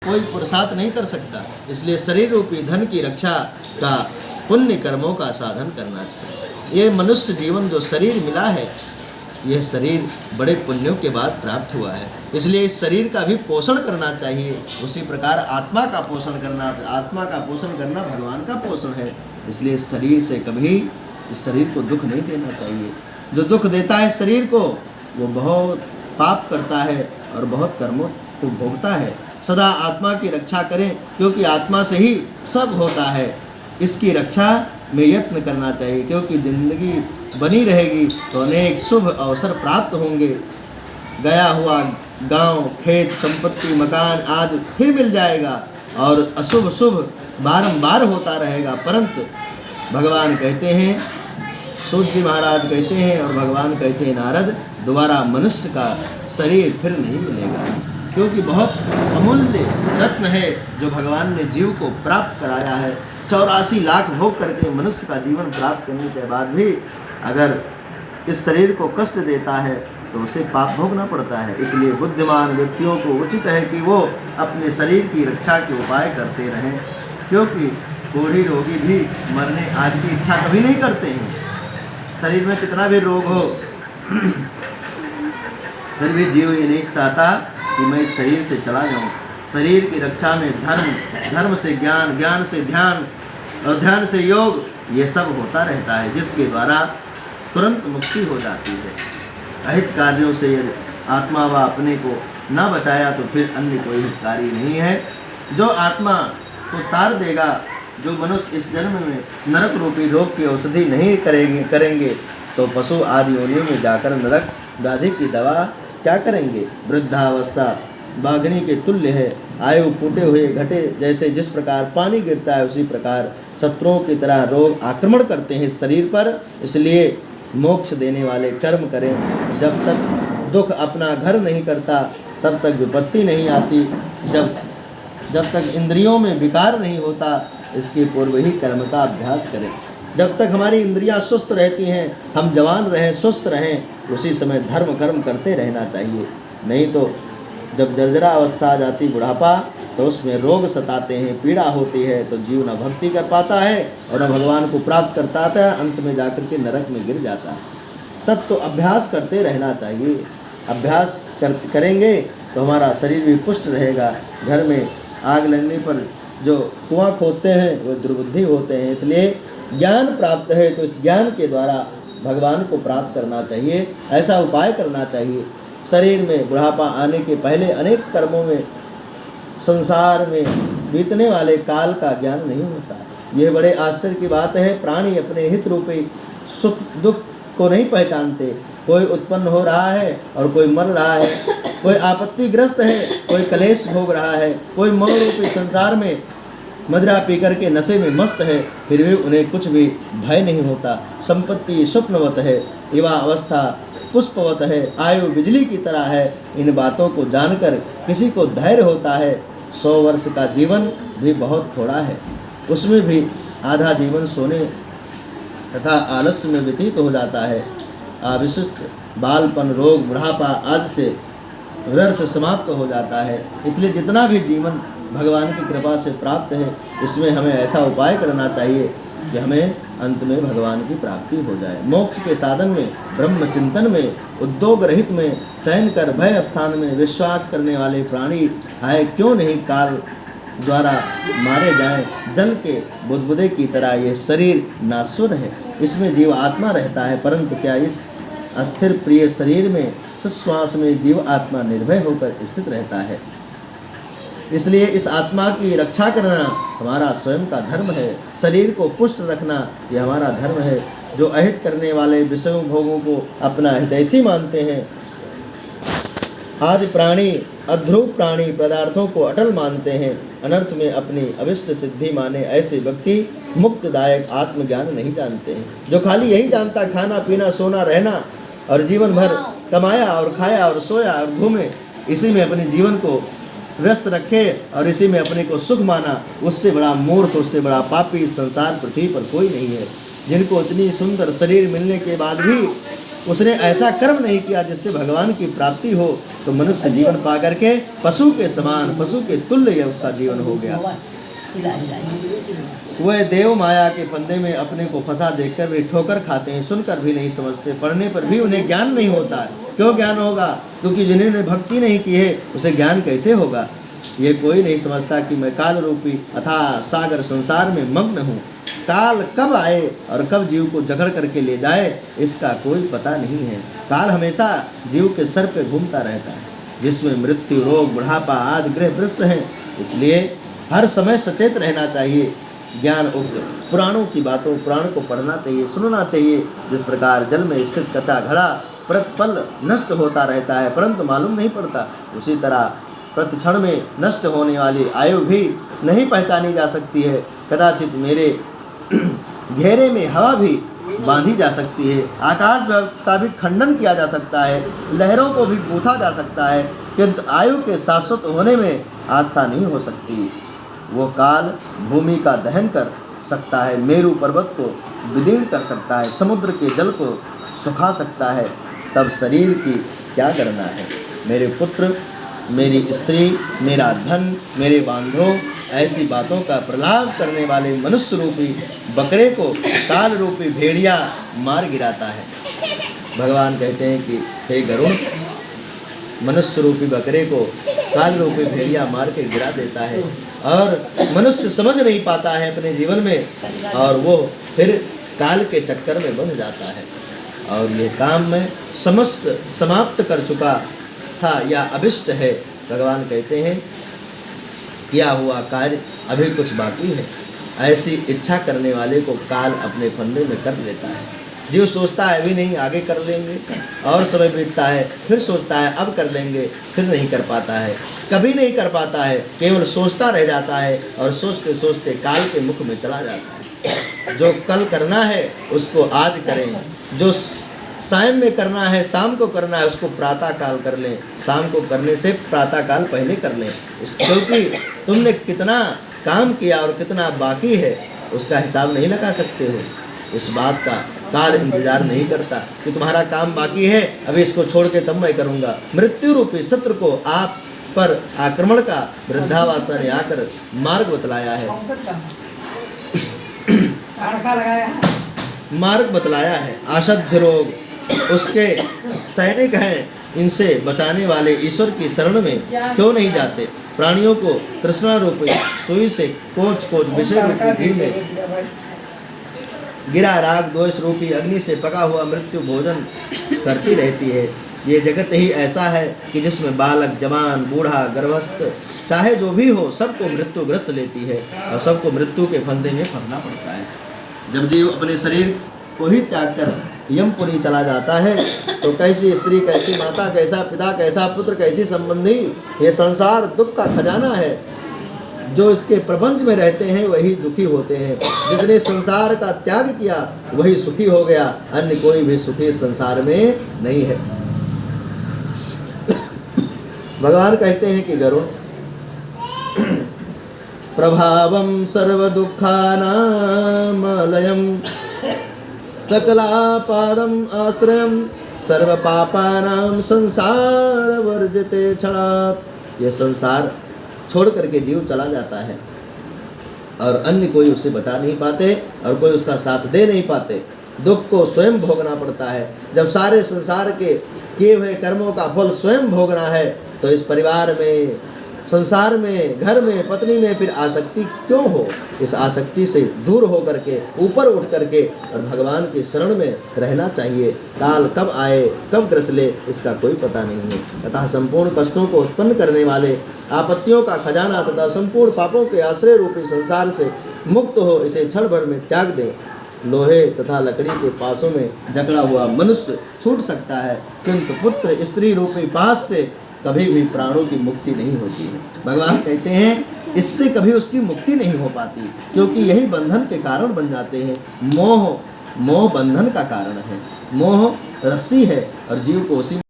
कोई पुरुषार्थ नहीं कर सकता। इसलिए शरीर रूपी धन की रक्षा का पुण्य कर्मों का साधन करना चाहिए। ये मनुष्य जीवन जो शरीर मिला है, यह शरीर बड़े पुण्यों के बाद प्राप्त हुआ है। इसलिए इस शरीर का भी पोषण करना चाहिए। उसी प्रकार आत्मा का पोषण करना भगवान का पोषण है। इसलिए इस शरीर से कभी इस शरीर को दुख नहीं देना चाहिए। जो दुख देता है शरीर को, वो बहुत पाप करता है और बहुत कर्मों को भोगता है। सदा आत्मा की रक्षा करें, क्योंकि आत्मा से ही सब होता है। इसकी रक्षा में यत्न करना चाहिए, क्योंकि जिंदगी बनी रहेगी तो अनेक शुभ अवसर प्राप्त होंगे। गया हुआ गांव, खेत, संपत्ति, मकान आदि फिर मिल जाएगा और अशुभ शुभ बारंबार होता रहेगा। परंतु भगवान कहते हैं, सूत जी महाराज कहते हैं और भगवान कहते हैं, नारद, दोबारा मनुष्य का शरीर फिर नहीं मिलेगा, क्योंकि बहुत अमूल्य रत्न है जो भगवान ने जीव को प्राप्त कराया है। 84 लाख भोग करके मनुष्य का जीवन प्राप्त करने के बाद भी अगर इस शरीर को कष्ट देता है तो उसे पाप भोगना पड़ता है। इसलिए बुद्धिमान व्यक्तियों को उचित है कि वो अपने शरीर की रक्षा के उपाय करते रहें, क्योंकि बूढ़ी रोगी भी मरने आदि की इच्छा कभी नहीं करते हैं। शरीर में कितना भी रोग हो फिर भी जीव ये नहीं चाहता कि मैं इस शरीर से चला जाऊं। शरीर की रक्षा में धर्म, धर्म से ज्ञान, ज्ञान से ध्यान और ध्यान से योग, ये सब होता रहता है, जिसके द्वारा तुरंत मुक्ति हो जाती है। अहित कार्यों से यदि आत्मा व अपने को न बचाया तो फिर अन्य कोई हितकारी नहीं है। जो आत्मा को तार देगा, जो मनुष्य इस जन्म में नरक रूपी रोग की औषधि नहीं करेंगे तो पशु आदि योनियों में जाकर नरक व्याधि की दवा क्या करेंगे। वृद्धावस्था बाघनी के तुल्य है। आयु फूटे हुए घटे जैसे जिस प्रकार पानी गिरता है, उसी प्रकार शत्रुओं की तरह रोग आक्रमण करते हैं इस शरीर पर। इसलिए मोक्ष देने वाले कर्म करें। जब तक दुख अपना घर नहीं करता तब तक विपत्ति नहीं आती। जब तक इंद्रियों में विकार नहीं होता, इसके पूर्व ही कर्म का अभ्यास करें। जब तक हमारी इंद्रियां स्वस्थ रहती हैं, हम जवान रहें, स्वस्थ रहें, उसी समय धर्म कर्म करते रहना चाहिए। नहीं तो जब जर्जरा अवस्था आ जाती, बुढ़ापा, तो उसमें रोग सताते हैं, पीड़ा होती है, तो जीव न भक्ति कर पाता है और न भगवान को प्राप्त कर पाता है, अंत में जाकर के नरक में गिर जाता है। तब तो अभ्यास करते रहना चाहिए। अभ्यास करेंगे तो हमारा शरीर भी पुष्ट रहेगा। घर में आग लगने पर जो कुआं खोदते हैं वो दुर्बुद्धि होते हैं। इसलिए ज्ञान प्राप्त है तो इस ज्ञान के द्वारा भगवान को प्राप्त करना चाहिए, ऐसा उपाय करना चाहिए। शरीर में बुढ़ापा आने के पहले अनेक कर्मों में, संसार में बीतने वाले काल का ज्ञान नहीं होता। यह बड़े आश्चर्य की बात है। प्राणी अपने हित रूपी सुख दुख को नहीं पहचानते। कोई उत्पन्न हो रहा है और कोई मर रहा है, कोई आपत्तिग्रस्त है, कोई कलेश भोग रहा है, कोई मोह रूपी संसार में मदिरा पी करके नशे में मस्त है, फिर भी उन्हें कुछ भी भय नहीं होता। संपत्ति स्वप्नवत है, युवा अवस्था पुष्पवत है, आयु बिजली की तरह है। इन बातों को जानकर किसी को धैर्य होता है। 100 वर्ष का जीवन भी बहुत थोड़ा है, उसमें भी आधा जीवन सोने तथा आलस्य में व्यतीत हो जाता है। अविशिष्ट बालपन, रोग, बुढ़ापा आदि से व्यर्थ समाप्त हो जाता है। इसलिए जितना भी जीवन भगवान की कृपा से प्राप्त है, इसमें हमें ऐसा उपाय करना चाहिए कि हमें अंत में भगवान की प्राप्ति हो जाए। मोक्ष के साधन में, ब्रह्म चिंतन में, उद्योग रहित में, शयन कर भय स्थान में विश्वास करने वाले प्राणी है क्यों नहीं काल द्वारा मारे जाएं। जल के बुदबुदे की तरह ये शरीर नाश्वर है, इसमें जीव आत्मा रहता है, परंतु क्या इस अस्थिर प्रिय शरीर में सुश्वास में जीव आत्मा निर्भय होकर स्थित रहता है। इसलिए इस आत्मा की रक्षा करना हमारा स्वयं का धर्म है। शरीर को पुष्ट रखना यह हमारा धर्म है। जो अहित करने वाले विषयों भोगों को अपना हितैषी मानते हैं, आदि प्राणी, अध्रुव प्राणी पदार्थों को अटल मानते हैं, अनर्थ में अपनी अविष्ट सिद्धि माने ऐसे व्यक्ति मुक्तदायक आत्मज्ञान नहीं जानते हैं। जो खाली यही जानता खाना पीना सोना रहना और जीवन भर कमाया और खाया और सोया और घूमे, इसी में अपने जीवन को व्यस्त रखे और इसी में अपने को सुख माना, उससे बड़ा मूर्ख, उससे बड़ा पापी संसार पृथ्वी पर कोई नहीं है। जिनको इतनी सुंदर शरीर मिलने के बाद भी उसने ऐसा कर्म नहीं किया जिससे भगवान की प्राप्ति हो, तो मनुष्य जीवन पा करके पशु के समान, पशु के तुल्य उसका जीवन हो गया। वह देव माया के फंदे में अपने को फंसा देखकर वे ठोकर खाते हैं, सुनकर भी नहीं समझते, पढ़ने पर भी उन्हें ज्ञान नहीं होता। क्यों ज्ञान होगा? क्योंकि जिन्होंने भक्ति नहीं की है उसे ज्ञान कैसे होगा? ये कोई नहीं समझता कि मैं काल रूपी अथाह सागर संसार में मग्न हूँ। काल कब आए और कब जीव को जकड़ करके ले जाए इसका कोई पता नहीं है। काल हमेशा जीव के सर पे घूमता रहता है, जिसमें मृत्यु, रोग, बुढ़ापा आदि ग्रहग्रस्त हैं। इसलिए हर समय सचेत रहना चाहिए। ज्ञान उक्त पुराणों की बातों, पुराण को पढ़ना चाहिए, सुनना चाहिए। जिस प्रकार जल में स्थित कच्चा घड़ा प्रतिपल नष्ट होता रहता है परंतु मालूम नहीं पड़ता, उसी तरह प्रतिक्षण में नष्ट होने वाली आयु भी नहीं पहचानी जा सकती है। कदाचित मेरे घेरे में हवा भी बांधी जा सकती है, आकाश का भी खंडन किया जा सकता है, लहरों को भी गूंथा जा सकता है, किंतु आयु के शाश्वत होने में आस्था नहीं हो सकती। वो काल भूमि का दहन कर सकता है, मेरू पर्वत को विदीर्ण कर सकता है, समुद्र के जल को सुखा सकता है, तब शरीर की क्या करना है? मेरे पुत्र, मेरी स्त्री, मेरा धन, मेरे बांधों, ऐसी बातों का प्रलाप करने वाले मनुष्य रूपी बकरे को काल रूपी भेड़िया मार गिराता है। भगवान कहते हैं कि हे गरुड़, मनुष्य रूपी बकरे को काल रूपी भेड़िया मार के गिरा देता है और मनुष्य समझ नहीं पाता है अपने जीवन में, और वो फिर काल के चक्कर में बंध जाता है और ये काम में समस्त समाप्त कर चुका था या अभिष्ट है। भगवान कहते हैं किया हुआ कार्य अभी कुछ बाकी है। ऐसी इच्छा करने वाले को काल अपने फंदे में कर लेता है। जीव सोचता है अभी नहीं, आगे कर लेंगे, और समय बीतता है, फिर सोचता है अब कर लेंगे, फिर नहीं कर पाता है, कभी नहीं कर पाता है, केवल सोचता रह जाता है और सोचते सोचते काल के मुख में चला जाता है। जो कल करना है उसको आज करें, जो सायं में करना है, शाम को करना है, उसको प्रातः काल कर लें, शाम को करने से प्रातः काल पहले कर लें। क्योंकि तुमने कितना काम किया और कितना बाकी है उसका हिसाब नहीं लगा सकते हो। इस बात का काल इंतजार नहीं करता कि तुम्हारा काम बाकी है, अभी इसको छोड़ के तब मैं करूँगा। मृत्यु रूपी शत्रु को आप पर आक्रमण का वृद्धावस्था ने आकर मार्ग बतलाया है, मार्ग बतलाया है। असाध्य रोग उसके सैनिक हैं, इनसे बचाने वाले ईश्वर की शरण में क्यों नहीं जाते? प्राणियों को तृष्णा रूपी सुई से कोच कोच विषय रूपी घी में गिरा राग द्वेष रूपी अग्नि से पका हुआ मृत्यु भोजन करती रहती है। ये जगत ही ऐसा है कि जिसमें बालक, जवान, बूढ़ा, गर्भस्थ चाहे जो भी हो सबको मृत्यु ग्रस्त लेती है और सबको मृत्यु के फंदे में फंसना पड़ता है। जब जीव अपने शरीर को ही त्याग कर यमपुरी चला जाता है तो कैसी स्त्री, कैसी माता, कैसा पिता, कैसा पुत्र, कैसी संबंधी, ये संसार दुख का खजाना है। जो इसके प्रपंच में रहते हैं वही दुखी होते हैं। जिसने संसार का त्याग किया वही सुखी हो गया, अन्य कोई भी सुखी संसार में नहीं है। भगवान कहते हैं कि गरुड़ प्रभावम सर्व दुखानां मलयम सकलापादम आश्रयम सर्व पापानां संसार वर्जते क्षणात्। यह संसार छोड़ करके जीव चला जाता है और अन्य कोई उससे बचा नहीं पाते और कोई उसका साथ दे नहीं पाते। दुख को स्वयं भोगना पड़ता है। जब सारे संसार के किए हुए कर्मों का फल स्वयं भोगना है तो इस परिवार में, संसार में, घर में, पत्नी में फिर आसक्ति क्यों हो? इस आसक्ति से दूर हो करके ऊपर उठ करके और भगवान की शरण में रहना चाहिए। काल कब आए, कब ग्रस ले, इसका कोई पता नहीं है। अतः संपूर्ण कष्टों को उत्पन्न करने वाले आपत्तियों का खजाना तथा संपूर्ण पापों के आश्रय रूपी संसार से मुक्त हो इसे क्षण भर में त्याग दें। लोहे तथा लकड़ी के पासों में जकड़ा हुआ मनुष्य छूट सकता है, किंतु पुत्र स्त्री रूपी पास से कभी भी प्राणों की मुक्ति नहीं होती है। भगवान कहते हैं इससे कभी उसकी मुक्ति नहीं हो पाती, क्योंकि यही बंधन के कारण बन जाते हैं। मोह बंधन का कारण है। मोह रस्सी है और जीव को उसी